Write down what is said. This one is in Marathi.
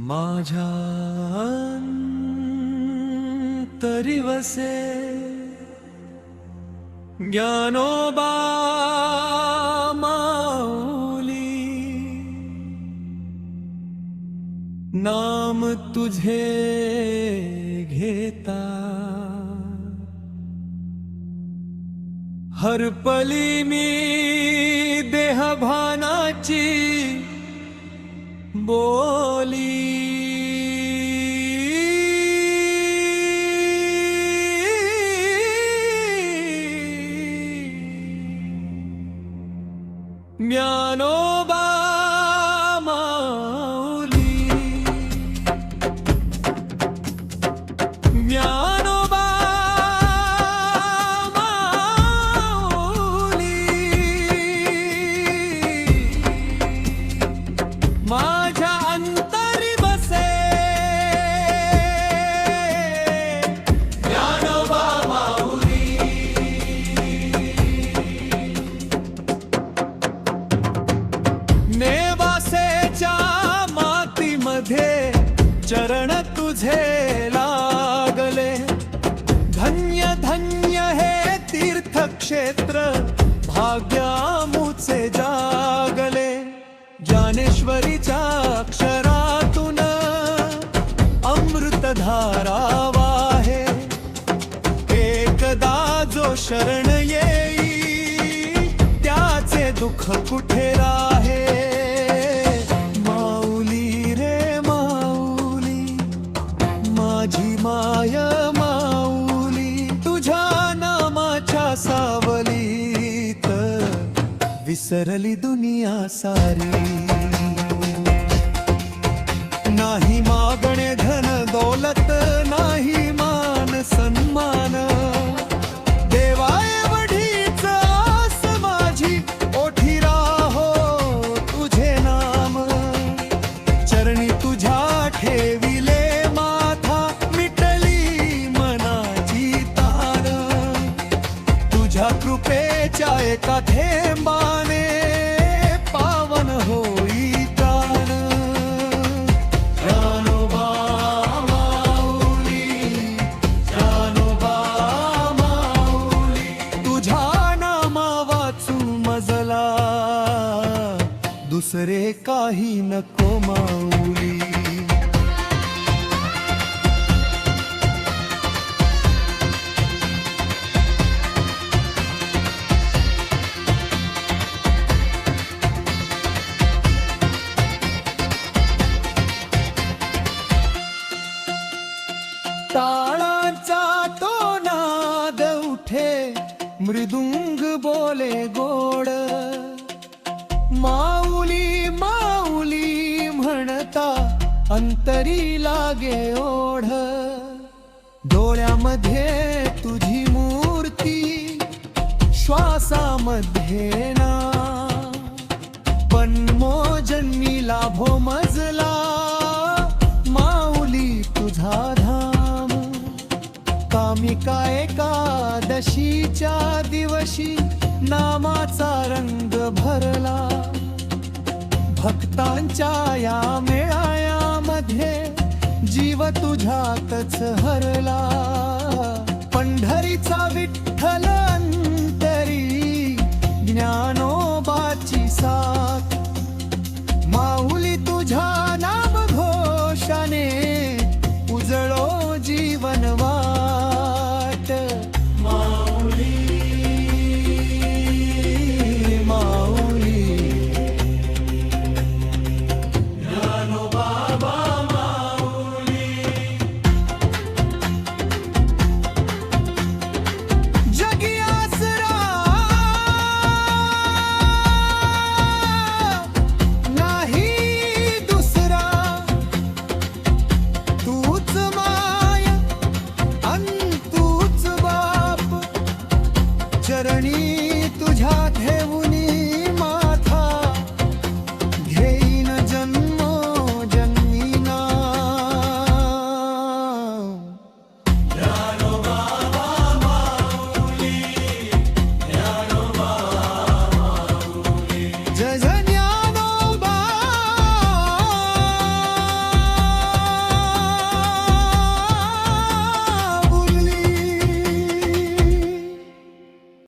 माझ्या अंतरी वसे ज्ञानोबा माऊली, नाम तुझे घेता हरपली मी देहभानाची बोली। ज्ञानोबा माऊली, ज्ञानोबा माऊली, माझ्या अंतरी बसे ज्ञानोबा माऊली। नेवासेच्या मातीमध्ये चरण तुझे लागले, धन्य धन्य हे तीर्थक्षेत्र भाग्यामुचे जागले। ज्ञानेश्वरीच्या अक्षरातून अमृतधारा वाहे, एकदा जो शरण येई त्याचे दुःख कुठे राहे। माऊली रे माऊली, माझी माय माऊली, तुझ्या नामाच्या सावलीत विसरली दुनिया सारी। नाही मागणे धन दौलत, नाही मान सन्मान, देवा एवढीच आस माझी, ओठी राहो तुझे नाम। चरणी तुझ्या ठेविले माथा, मिटली मनाची तान। तुझ्या कृपेच्या एका थेंबाने पावन होई प्राण। ज्ञानोबा माऊली, ज्ञानोबा माऊली, तुझ्या नामा वाचू मजला दुसरे काही नको माऊली। टाळाचा तो नाद उठे, मृदुंग बोले गोड, माऊली माऊली म्हणता अंतरी लागे ओढ। डोळ्यामध्ये तुझी मूर्ती, श्वासामध्ये ना, पण मोजनी लाभो मजला माऊली तुझा धाम। कामिका एकादशीच्या दिवशी नामाचा रंग भरला, भक्तांच्या या मेळाव्यामध्ये जीव तुझ्यातच हरला। पंढरीचा विठ्ठल